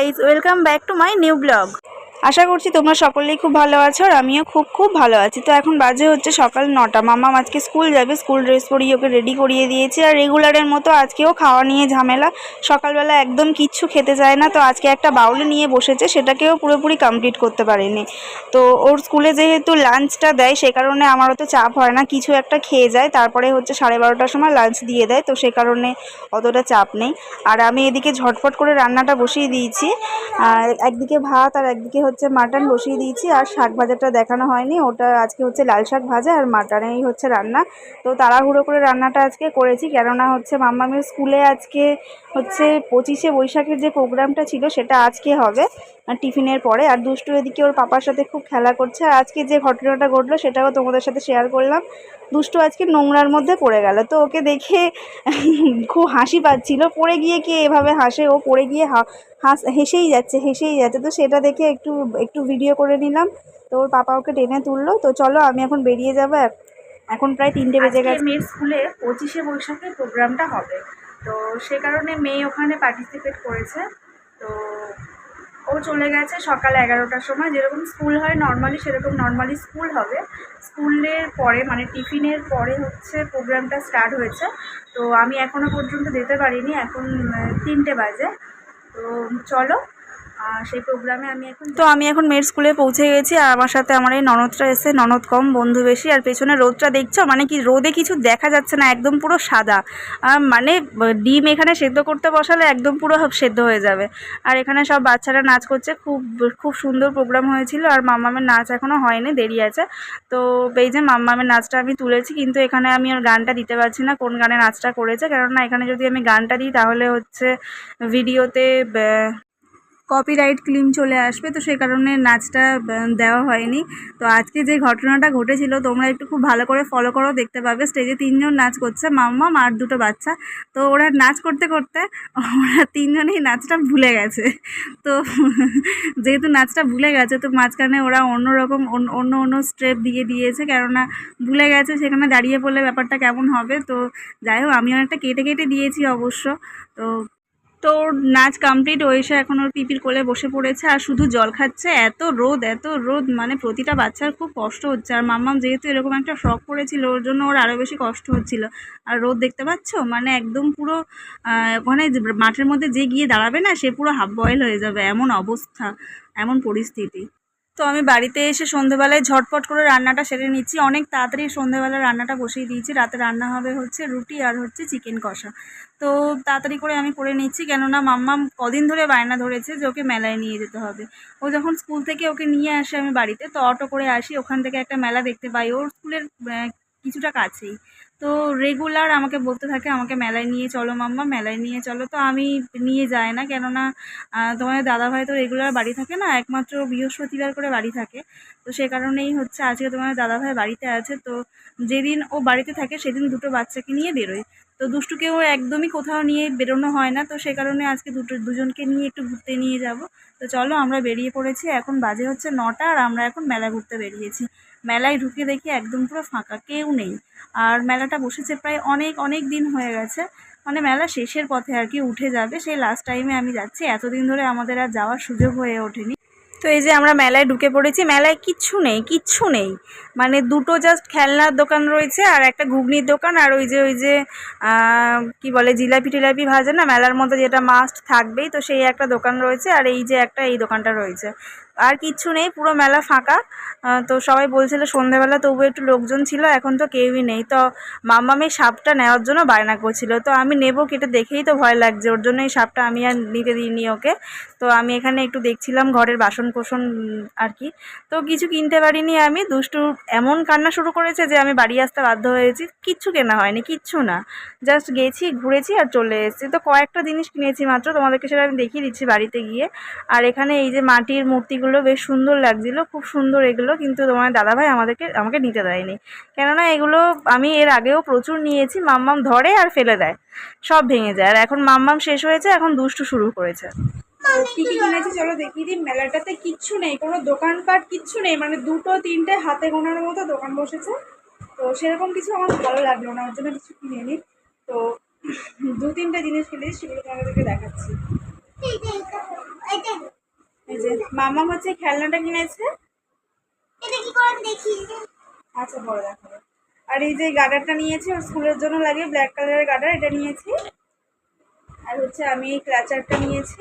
Guys, welcome back to my new blog. আশা করছি তোমরা সকলেই খুব ভালো আছো আর আমিও খুব ভালো আছি। তো এখন বাজে হচ্ছে সকাল 9টা। মাম্মাম আজকে স্কুল যাবে, স্কুল ড্রেস পরিয়ে ওকে রেডি করিয়ে দিয়েছি। আর রেগুলারের মতো আজকেও খাওয়া নিয়ে ঝামেলা। সকালবেলা একদম কিচ্ছু খেতে চায় না, তো আজকে একটা বাউলে নিয়ে বসেছে, সেটাকেও পুরোপুরি কমপ্লিট করতে পারেনি। তো ওর স্কুলে যেহেতু লাঞ্চটা দেয়, সে কারণে আমারও তো চাপ হয় না, কিছু একটা খেয়ে যায়, তারপরে হচ্ছে 12:30টার সময় লাঞ্চ দিয়ে দেয়, তো সে কারণে অতটা চাপ নেই। আর আমি এদিকে ঝটফট করে রান্নাটা বসিয়ে দিয়েছি। একদিকে ভাত আর একদিকে হচ্ছে মাটন বসিয়ে দিয়েছি। আর শাক ভাজাটা দেখানো হয়নি, ওটা আজকে হচ্ছে লাল শাক ভাজা আর মাটনেই হচ্ছে রান্না। তো তাড়াহুড়ো করে রান্নাটা আজকে করেছি, কেননা হচ্ছে মাম্মামের স্কুলে আজকে হচ্ছে 25শে বৈশাখের যে প্রোগ্রামটা ছিল সেটা আজকে হবে টিফিনের পরে। আর দুষ্টু এদিকে ওর পাপার সাথে খুব খেলা করছে। আর আজকে যে ঘটনাটা ঘটলো সেটাও তোমাদের সাথে শেয়ার করলাম। দুষ্টু আজকে নোংরার মধ্যে পড়ে গেল, তো ওকে দেখে খুব হাসি পাচ্ছিল। পড়ে গিয়ে কে এভাবে হাসে, ও পড়ে গিয়ে হেসেই যাচ্ছে। তো সেটা দেখে একটু একটু ভিডিও করে নিলাম। তো ওর পাপা ওকে টেনে তুললো। তো চলো আমি এখন বেরিয়ে যাবো। এখন প্রায় 3টে বেজে গেছে। মেয়ের স্কুলে 25শে বৈশাখের প্রোগ্রামটা হবে, তো সে কারণে মেয়ে ওখানে পার্টিসিপেট করেছে। তো ও চলে গেছে সকাল 11টার সময়, যেরকম স্কুল হয় নর্মালি সেরকম নর্মালি স্কুল হবে। স্কুলের পরে মানে টিফিনের পরে হচ্ছে প্রোগ্রামটা স্টার্ট হয়েছে। তো আমি এখনও পর্যন্ত যেতে পারিনি, এখন 3টে বাজে। তো চলো সেই প্রোগ্রামে আমি এখন মেয়ের স্কুলে পৌঁছে গেছি। আর আমার সাথে আমার এই ননদটা এসে, ননদ কম বন্ধু বেশি। আর পেছনে রোদটা দেখছো, মানে কি রোদে কিছু দেখা যাচ্ছে না, একদম পুরো সাদা। মানে ডিম এখানে সেদ্ধ করতে বসালে একদম পুরো সেদ্ধ হয়ে যাবে। আর এখানে সব বাচ্চারা নাচ করছে, খুব সুন্দর প্রোগ্রাম হয়েছিল। আর মাম্মামের নাচ এখনও হয়নি, দেরি আছে। তো এই যে মাম্মামের নাচটা আমি তুলেছি, কিন্তু এখানে আমি ওর গানটা দিতে পারছি না, কোন গানে নাচটা করেছে। কেননা এখানে যদি আমি গানটা দিই তাহলে হচ্ছে ভিডিওতে কপিরাইট ক্লেম চলে আসবে, তো সেই কারণে নাচটা দেওয়া হয়নি। তো আজকে যে ঘটনাটা ঘটেছিল তোমরা একটু খুব ভালো করে ফলো করো, দেখতে পাবে। স্টেজে 3জন নাচ করছে, মাম্মাম আর 2টো বাচ্চা। তো ওরা নাচ করতে করতে ওরা 3জনেই নাচটা ভুলে গেছে। তো যেহেতু নাচটা ভুলে গেছে, তো মাঝখানে ওরা অন্যরকম অন্য স্টেপ দিয়েছে, কেননা ভুলে গেছে, সেখানে দাঁড়িয়ে পড়লে ব্যাপারটা কেমন হবে। তো যাই হোক, আমি অনেকটা কেটে দিয়েছি অবশ্য। তো ওর নাচ কমপ্লিট, ও এসে এখন ওর পিপির কোলে বসে পড়েছে আর শুধু জল খাচ্ছে। এত রোদ, মানে প্রতিটা বাচ্চার খুব কষ্ট হচ্ছে। আর মাম্মাম যেহেতু এরকম একটা শখ পড়েছিল, ওর জন্য ওর আরও বেশি কষ্ট হচ্ছিল। আর রোদ দেখতে পাচ্ছ, মানে একদম পুরো ওখানে মাঠের মধ্যে যে গিয়ে দাঁড়াবে না, সে পুরো হাফ বয়েল হয়ে যাবে, এমন অবস্থা, এমন পরিস্থিতি। তো আমি বাড়িতে এসে সন্ধেবেলায় ঝটপট করে রান্নাটা সেরে নিচ্ছি। অনেক তাড়াতাড়ি সন্ধেবেলায় রান্নাটা বসিয়ে দিয়েছি। রাতে রান্না হবে হচ্ছে রুটি আর হচ্ছে চিকেন কষা। তো তাড়াতাড়ি করে আমি করে নিচ্ছি, কেননা মাম্মাম কদিন ধরে বায়না ধরেছে যে ওকে মেলায় নিয়ে যেতে হবে। ও যখন স্কুল থেকে ওকে নিয়ে আসে আমি বাড়িতে, তো অটো করে আসি, ওখান থেকে একটা মেলা দেখতে পাই ওর স্কুলের কিছুটা কাছেই। তো রেগুলার আমাকে বলতে থাকে, আমাকে মেলায় নিয়ে চলো মাম্মা, মেলায় নিয়ে চলো। তো আমি নিয়ে যাই না, কেননা তোমাদের দাদাভাই তো রেগুলার বাড়ি থাকে না, একমাত্র বৃহস্পতিবার করে বাড়ি থাকে। তো সে কারণেই হচ্ছে আজকে তোমাদের দাদাভাই বাড়িতে আছে। তো যেদিন ও বাড়িতে থাকে সেদিন 2টো বাচ্চাকে নিয়ে বেরোয়। তো দুষ্টুকেও একদমই কোথাও নিয়ে বেরোনো হয় না, তো সে কারণে আজকে দুজনকে নিয়ে একটু ঘুরতে নিয়ে যাব। তো চলো আমরা বেরিয়ে পড়েছি। এখন বাজে হচ্ছে 9টা আর আমরা এখন মেলা ঘুরতে বেরিয়েছি। মেলায় ঢুকে দেখি একদম পুরো ফাঁকা, কেউ নেই। আর মেলাটা বসেছে প্রায় অনেক দিন হয়ে গেছে, মানে মেলা শেষের পথে আর কি, উঠে যাবে। সেই লাস্ট টাইমে আমি যাচ্ছি, এতদিন ধরে আমাদের আর যাওয়ার সুযোগ হয়ে ওঠেনি। তো এই যে আমরা মেলায় ঢুকে পড়েছি। মেলায় কিচ্ছু নেই, মানে 2টো জাস্ট খেলনার দোকান রয়েছে আর একটা ঘুগনির দোকান। আর ওই যে কি বলে, জিলাপি টিলাপি ভাজে না মেলার মধ্যে, যেটা মাস্ট থাকবেই, তো সেই একটা দোকান রয়েছে। আর এই যে এই দোকানটা রয়েছে, আর কিচ্ছু নেই, পুরো মেলা ফাঁকা। তো সবাই বলছিল সন্ধ্যেবেলা তবু একটু লোকজন ছিল, এখন তো কেউই নেই। তো মাম্মাম এই সাপটা নেওয়ার জন্য বায়না করছিল, তো আমি নেব, কেটে দেখেই তো ভয় লাগছে, ওর জন্য এই সাপটা আমি আর নিতে দিইনি ওকে। তো আমি এখানে একটু দেখছিলাম ঘরের বাসন কোসন আর কি। তো কিছু কিনতে পারিনি আমি। দুষ্টু এমন কান্না শুরু করেছে যে আমি বাড়ি আসতে বাধ্য হয়েছি। কিচ্ছু কেনা হয়নি, কিচ্ছু না, জাস্ট গেছি, ঘুরেছি আর চলে এসেছি। তো কয়েকটা জিনিস কিনেছি মাত্র, তোমাদেরকে সেটা আমি দেখিয়ে দিচ্ছি বাড়িতে গিয়ে। আর এখানে এই যে মাটির মূর্তিগুলো বেশ সুন্দর লাগছিল, খুব সুন্দর এগুলো, কিন্তু তোমার দাদাভাই আমাকে নিতে দেয়নি, কেননা এগুলো আমি এর আগেও প্রচুর নিয়েছি। মাম্মাম ধরে আর ফেলে দেয়, সব ভেঙে যায়। আর এখন মাম্মাম শেষ হয়েছে, এখন দুষ্টু শুরু করেছে। কি কিনেছি চলো দেখিয়ে দিই। মেলাটাতে কিচ্ছু নেই, কোনো দোকানপাট কিচ্ছু নেই, মানে 2-3টে হাতে গোনার মতো দোকান বসেছে। তো সেরকম কিছু আমার ভালো লাগলো না, ওর জন্য কিছু কিনে নিই। তো 2-3টে জিনিস কিনেছি, সেগুলো তোমাদেরকে দেখাচ্ছি। এই যে মামা হচ্ছে খেলনাটা কিনেছে। আচ্ছা বড় দেখাবো। আর এই যে গার্ডারটা নিয়েছি, ওর স্কুলের জন্য লাগে, ব্ল্যাক কালারের গার্ডার, এটা নিয়েছি। আর হচ্ছে আমি এই ক্লাচারটা নিয়েছি।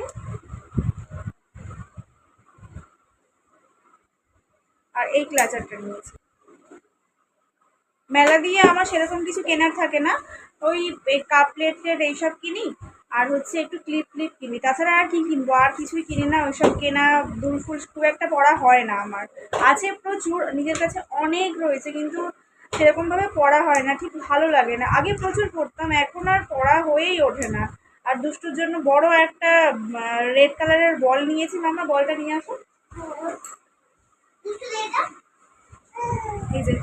আর এই ক্লাচারটা নিয়েছি। মেলা দিয়ে আমার সেরকম কিছু কেনার থাকে না, ওই কাপ প্লেট টেট এইসব কিনি, আর হচ্ছে একটু ক্লিপ ক্লিপ কিনি, তাছাড়া আর কি কিনবো, আর কিছুই কিনি না। ওইসব কেনা দুল ফুল খুব একটা পড়া হয় না আমার। আছে প্রচুর, নিজের কাছে অনেক রয়েছে, কিন্তু সেরকমভাবে পড়া হয় না, ঠিক ভালো লাগে না। আগে প্রচুর পড়তাম, এখন আর পড়া হয়েই ওঠে না। আর দুষ্টুর জন্য বড় একটা রেড কালারের বল নিয়েছি, মামা বলটা নিয়ে আসো। এই যে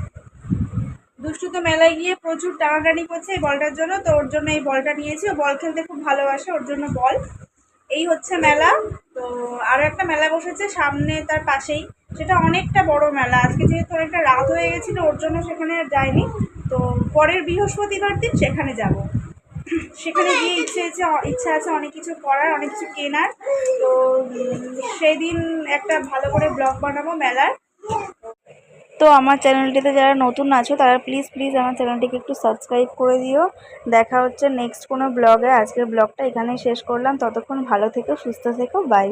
দুষ্টু তো মেলায় গিয়ে প্রচুর টানাটানি করছে এই বলটার জন্য, তো ওর জন্য এই বলটা নিয়েছি। ও বল খেলতে খুব ভালোবাসে, ওর জন্য বল। এই হচ্ছে মেলা। তো আরও একটা মেলা বসেছে সামনে তার পাশেই, সেটা অনেকটা বড় মেলা। আজকে যেহেতু অনেকটা রাত হয়ে গেছিলো, ওর জন্য সেখানে আর যাইনি। তো পরের বৃহস্পতিবার দিন সেখানে যাব। সেখানে গিয়ে ইচ্ছা আছে অনেক কিছু করার, অনেক কিছু কেনার। তো সেই দিন একটা ভালো করে ব্লগ বানাবো মেলার। তো আমার চ্যানেলটিতে যারা নতুন আছো তারা প্লিজ প্লিজ আমার চ্যানেলটিকে একটু সাবস্ক্রাইব করে দিও। দেখা হচ্ছে নেক্সট কোনো ব্লগে। আজকের ব্লগটা এখানেই শেষ করলাম। ততক্ষণ ভালো থেকো, সুস্থ থেকো, বাই।